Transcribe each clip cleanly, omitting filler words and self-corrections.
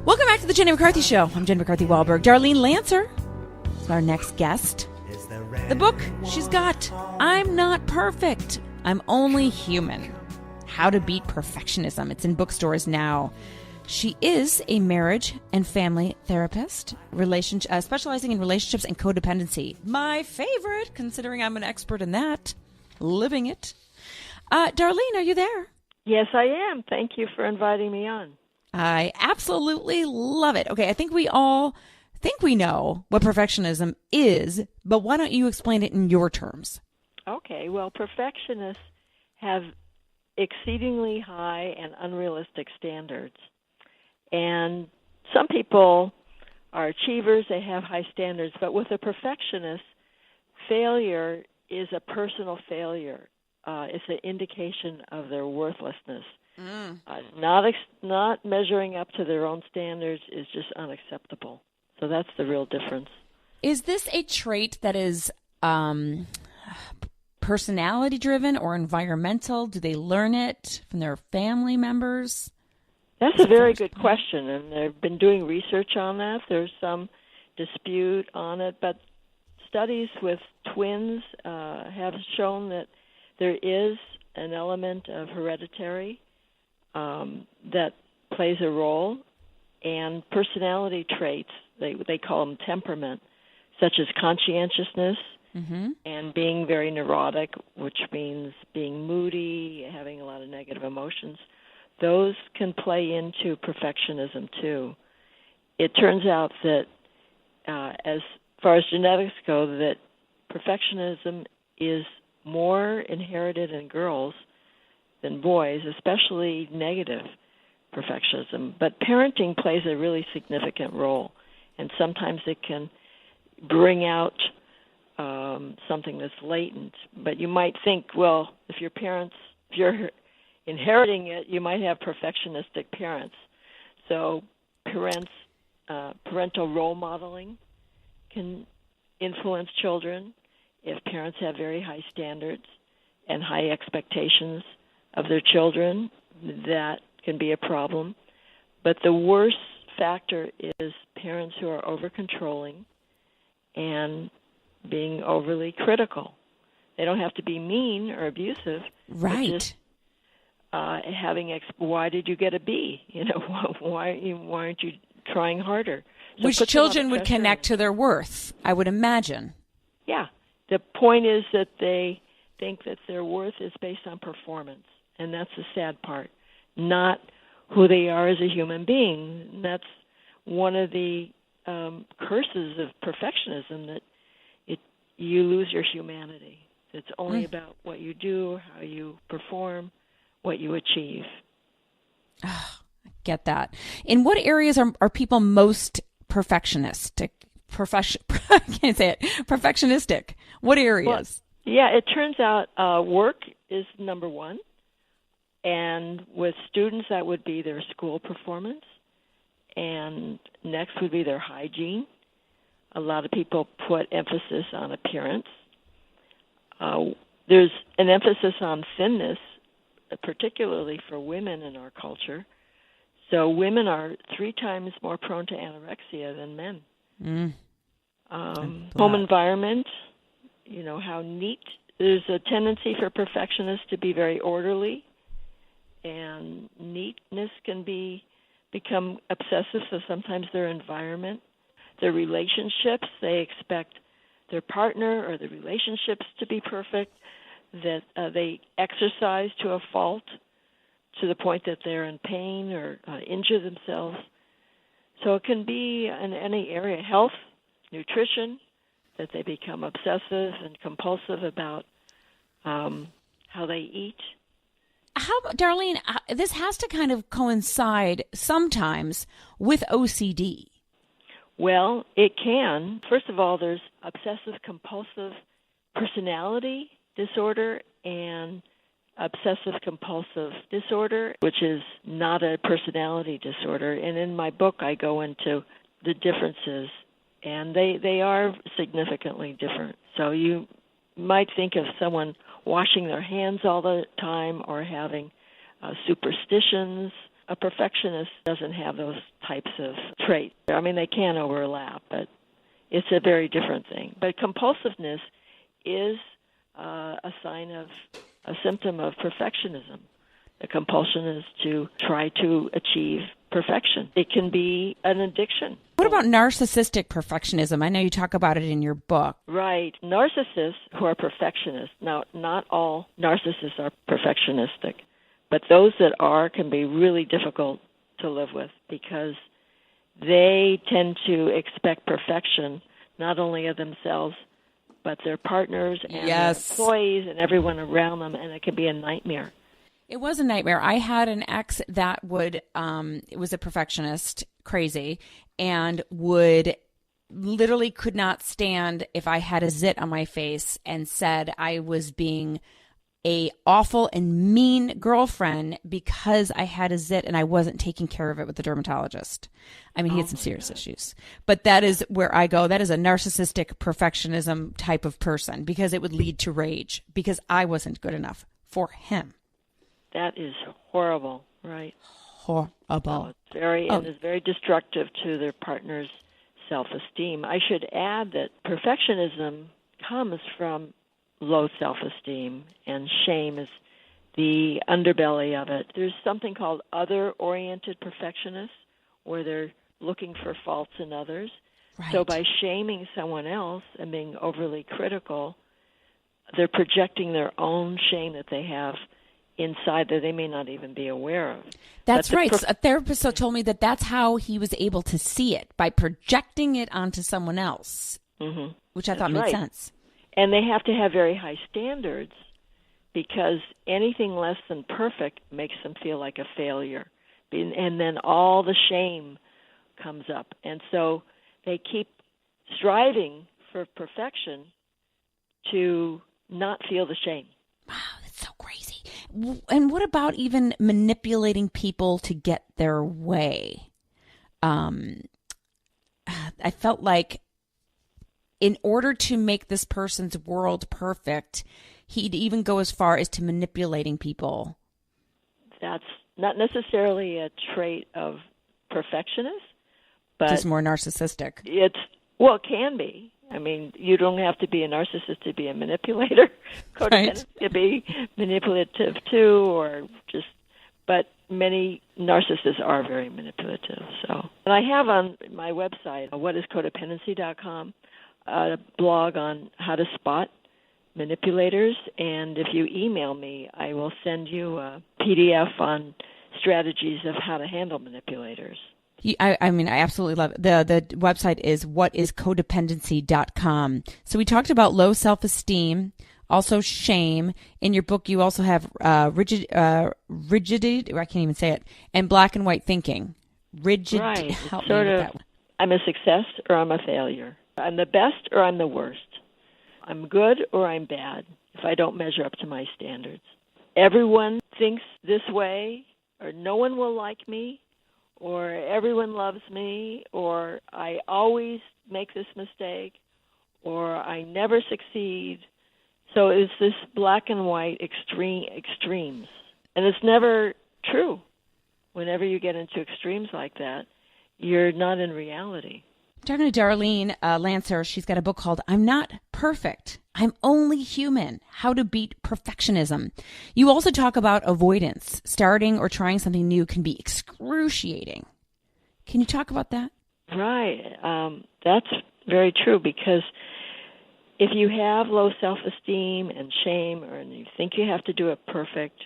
Welcome back to the Jenny McCarthy Show. I'm Jenny McCarthy Wahlberg. Darlene Lancer is our next guest. The book she's got, I'm Not Perfect. I'm Only Human. How to Beat Perfectionism. It's in bookstores now. She is a marriage and family therapist, specializing in relationships and codependency. My favorite, considering I'm an expert in that. Living it. Darlene, are you there? Yes, I am. Thank you for inviting me on. I absolutely love it. Okay, I think we all think we know what perfectionism is, but why don't you explain it in your terms? Okay, well, perfectionists have exceedingly high and unrealistic standards. And some people are achievers, they have high standards, but with a perfectionist, failure is a personal failure. It's an indication of their worthlessness. Not measuring up to their own standards is just unacceptable. So that's the real difference. Is this a trait that is personality-driven or environmental? Do they learn it from their family members? That's a very good question, and they've been doing research on that. There's some dispute on it, but studies with twins have shown that there is an element of hereditary that plays a role, and personality traits, they call them temperament, such as conscientiousness and being very neurotic, which means being moody, having a lot of negative emotions. Those can play into perfectionism too. It turns out that as far as genetics go, that perfectionism is more inherited in girls than boys, especially negative perfectionism. But parenting plays a really significant role, and sometimes it can bring out something that's latent. But you might think, well, if you're inheriting it, you might have perfectionistic parents. So parental role modeling can influence children. If parents have very high standards and high expectations of their children, that can be a problem. But the worst factor is parents who are over-controlling and being overly critical. They don't have to be mean or abusive. Right. Just why did you get a B? Why aren't you trying harder? So which children would connect to their worth, I would imagine. Yeah. The point is that they think that their worth is based on performance, and that's the sad part, not who they are as a human being. And that's one of the curses of perfectionism, that you lose your humanity. It's only about what you do, how you perform, what you achieve. Oh, I get that. In what areas are people most perfectionistic? I can't say it. Perfectionistic. What areas? Well, yeah, it turns out work is number one. And with students, that would be their school performance. And next would be their hygiene. A lot of people put emphasis on appearance. There's an emphasis on thinness, particularly for women in our culture. So women are 3 times more prone to anorexia than men. Home environment, how neat. There's a tendency for perfectionists to be very orderly, and neatness can become obsessive, so sometimes their environment. Their relationships, they expect their partner or the relationships to be perfect, that they exercise to a fault to the point that they're in pain or injure themselves. So it can be in any area, health, nutrition, that they become obsessive and compulsive about how they eat. Darlene, this has to kind of coincide sometimes with OCD. Well, it can. First of all, there's obsessive-compulsive personality disorder and obsessive-compulsive disorder, which is not a personality disorder. And in my book, I go into the differences, and they are significantly different. So you might think of someone washing their hands all the time or having superstitions A perfectionist doesn't have those types of traits. I mean, they can overlap, but it's a very different thing. But compulsiveness is a symptom of perfectionism. The compulsion is to try to achieve perfection. It can be an addiction. What about narcissistic perfectionism? I know you talk about it in your book. Right. Narcissists who are perfectionists. Now, not all narcissists are perfectionistic, but those that are can be really difficult to live with because they tend to expect perfection not only of themselves, but their partners and their employees and everyone around them, and it can be a nightmare. It was a nightmare. I had an ex that would, it was a perfectionist, crazy, and would literally could not stand if I had a zit on my face and said I was being a awful and mean girlfriend because I had a zit and I wasn't taking care of it with the dermatologist. I mean, he had some serious issues. But that is where I go. That is a narcissistic perfectionism type of person because it would lead to rage because I wasn't good enough for him. That is horrible, right? Horrible. And it's very destructive to their partner's self-esteem. I should add that perfectionism comes from low self-esteem, and shame is the underbelly of it. There's something called other-oriented perfectionists, where they're looking for faults in others. Right. So by shaming someone else and being overly critical, they're projecting their own shame that they have inside that they may not even be aware of. That's right. A therapist told me that that's how he was able to see it, by projecting it onto someone else, which I thought made sense. And they have to have very high standards because anything less than perfect makes them feel like a failure. And then all the shame comes up. And so they keep striving for perfection to not feel the shame. Wow, that's so crazy. And what about even manipulating people to get their way? I felt like in order to make this person's world perfect, he'd even go as far as to manipulating people. That's not necessarily a trait of perfectionists, but just more narcissistic. It can be. I mean, you don't have to be a narcissist to be a manipulator. Codependence to be manipulative too, but many narcissists are very manipulative. So, and I have on my website, whatiscodependency.com, a blog on how to spot manipulators, and if you email me, I will send you a PDF on strategies of how to handle manipulators. I mean, I absolutely love it. The website is whatiscodependency.com. So we talked about low self-esteem, also shame. In your book, you also have rigidity, I can't even say it, and black and white thinking. Rigid, right. Help me with that one. I'm a success or I'm a failure. I'm the best or I'm the worst. I'm good or I'm bad if I don't measure up to my standards. Everyone thinks this way, or no one will like me, or everyone loves me, or I always make this mistake, or I never succeed. So it's this black and white extremes. And it's never true. Whenever you get into extremes like that, you're not in reality. Talking to Darlene Lancer, she's got a book called I'm Not Perfect, I'm Only Human, How to Beat Perfectionism. You also talk about avoidance. Starting or trying something new can be excruciating. Can you talk about that? Right. That's very true, because if you have low self-esteem and shame, or you think you have to do it perfect,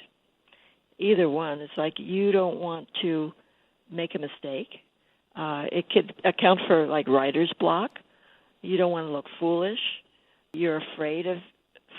either one, it's like you don't want to make a mistake. It could account for like writer's block. You don't want to look foolish. You're afraid of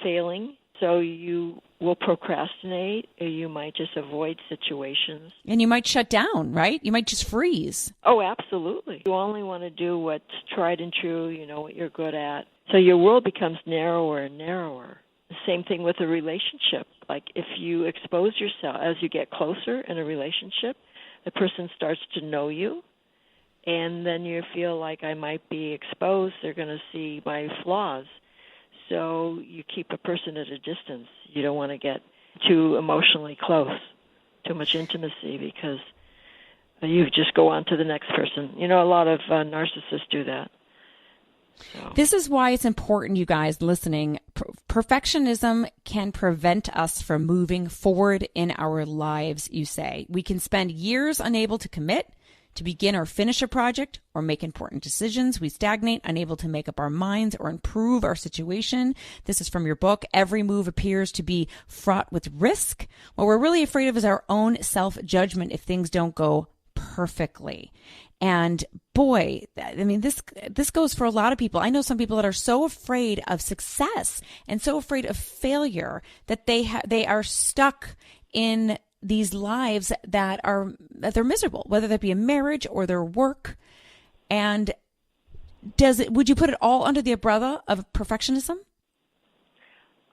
failing, so you will procrastinate, or you might just avoid situations. And you might shut down, right? You might just freeze. Oh, absolutely. You only want to do what's tried and true, you know what you're good at. So your world becomes narrower and narrower. The same thing with a relationship. Like if you expose yourself, as you get closer in a relationship, the person starts to know you. And then you feel like I might be exposed. They're going to see my flaws. So you keep a person at a distance. You don't want to get too emotionally close, too much intimacy, because you just go on to the next person. You know, a lot of narcissists do that. So. This is why it's important, you guys listening. Perfectionism can prevent us from moving forward in our lives, you say. We can spend years unable to commit, to begin or finish a project, or make important decisions. We stagnate, unable to make up our minds or improve our situation. This is from your book. Every move appears to be fraught with risk. What we're really afraid of is our own self-judgment if things don't go perfectly. And boy, I mean, this goes for a lot of people. I know some people that are so afraid of success and so afraid of failure that they are stuck in these lives that they're miserable, whether that be a marriage or their work. And would you put it all under the umbrella of perfectionism?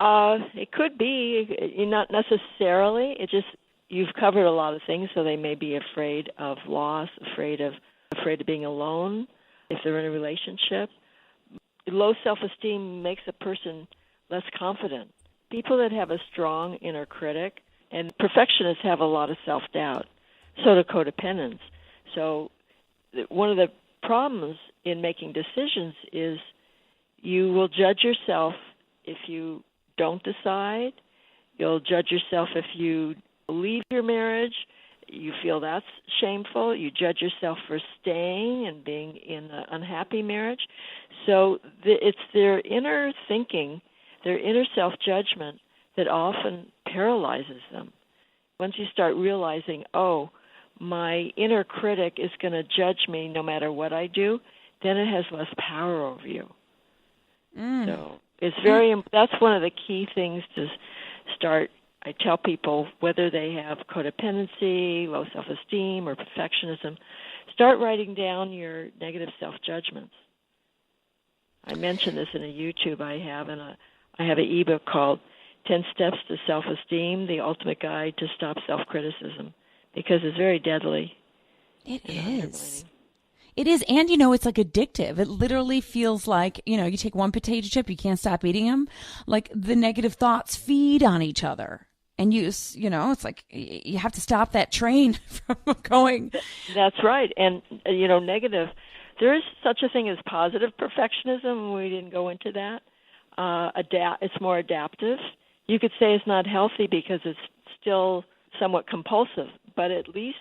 It could be, not necessarily. You've covered a lot of things, so they may be afraid of loss, afraid of being alone if they're in a relationship. Low self-esteem makes a person less confident. People that have a strong inner critic, and perfectionists have a lot of self-doubt, so do codependents. So one of the problems in making decisions is you will judge yourself if you don't decide. You'll judge yourself if you leave your marriage. You feel that's shameful. You judge yourself for staying and being in an unhappy marriage. So it's their inner thinking, their inner self-judgment that often paralyzes them. Once you start realizing, oh, my inner critic is going to judge me no matter what I do, then it has less power over you. So it's that's one of the key things to start. I tell people, whether they have codependency, low self-esteem, or perfectionism, start writing down your negative self-judgments. I mentioned this in a YouTube I have, and I have an ebook called 10 Steps to Self-Esteem, The Ultimate Guide to Stop Self-Criticism, because it's very deadly. It is. It is, and it's like addictive. It literally feels like, you take one potato chip, you can't stop eating them. Like the negative thoughts feed on each other. And it's like you have to stop that train from going. That's right. And, negative, there is such a thing as positive perfectionism. We didn't go into that. It's more adaptive. You could say it's not healthy because it's still somewhat compulsive, but at least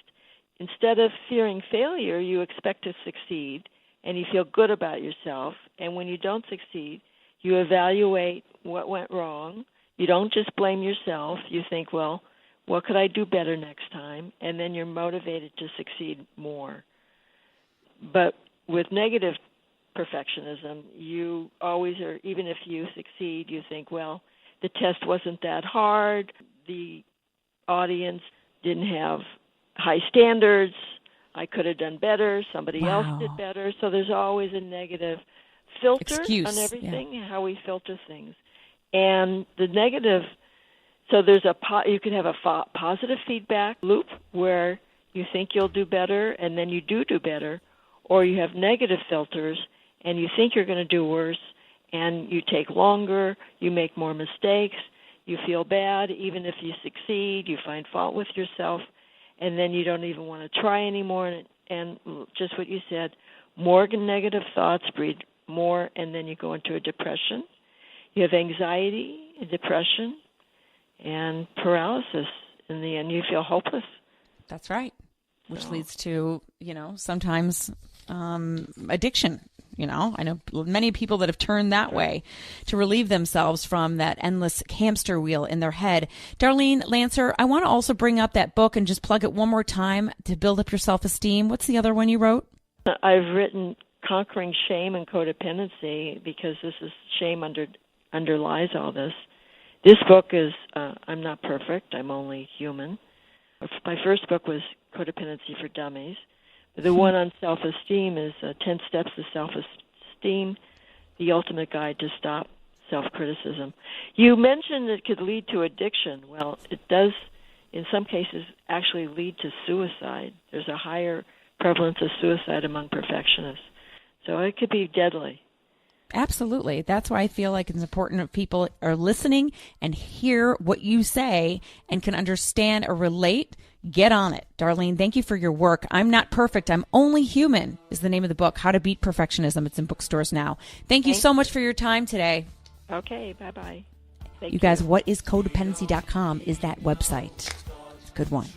instead of fearing failure, you expect to succeed, and you feel good about yourself. And when you don't succeed, you evaluate what went wrong. You don't just blame yourself. You think, well, what could I do better next time? And then you're motivated to succeed more. But with negative perfectionism, you always are, even if you succeed, you think, well, the test wasn't that hard. The audience didn't have high standards. I could have done better. Somebody else did better. So there's always a negative filter on everything, how we filter things. And the negative, so you could have a positive feedback loop where you think you'll do better and then you do better, or you have negative filters and you think you're going to do worse and you take longer, you make more mistakes, you feel bad. Even if you succeed, you find fault with yourself, and then you don't even want to try anymore. And just what you said, more negative thoughts breed more, and then you go into a depression. You have anxiety, depression, and paralysis. In the end, you feel hopeless. That's right, which leads to, sometimes addiction. I know many people that have turned that way to relieve themselves from that endless hamster wheel in their head. Darlene Lancer, I want to also bring up that book and just plug it one more time to build up your self-esteem. What's the other one you wrote? I've written Conquering Shame and Codependency, because this is shame underlies all this. This book is I'm Not Perfect, I'm Only Human. My first book was Codependency for Dummies. The one on self-esteem is 10 Steps to Self-Esteem, The Ultimate Guide to Stop Self-Criticism. You mentioned it could lead to addiction. Well, it does, in some cases, actually lead to suicide. There's a higher prevalence of suicide among perfectionists. So it could be deadly. Absolutely. That's why I feel like it's important if people are listening and hear what you say and can understand or relate. Get on it. Darlene, thank you for your work. I'm Not Perfect. I'm Only Human is the name of the book, How to Beat Perfectionism. It's in bookstores now. Thank you so much for your time today. Okay, bye-bye. You guys, whatiscodependency.com is that website. It's a good one.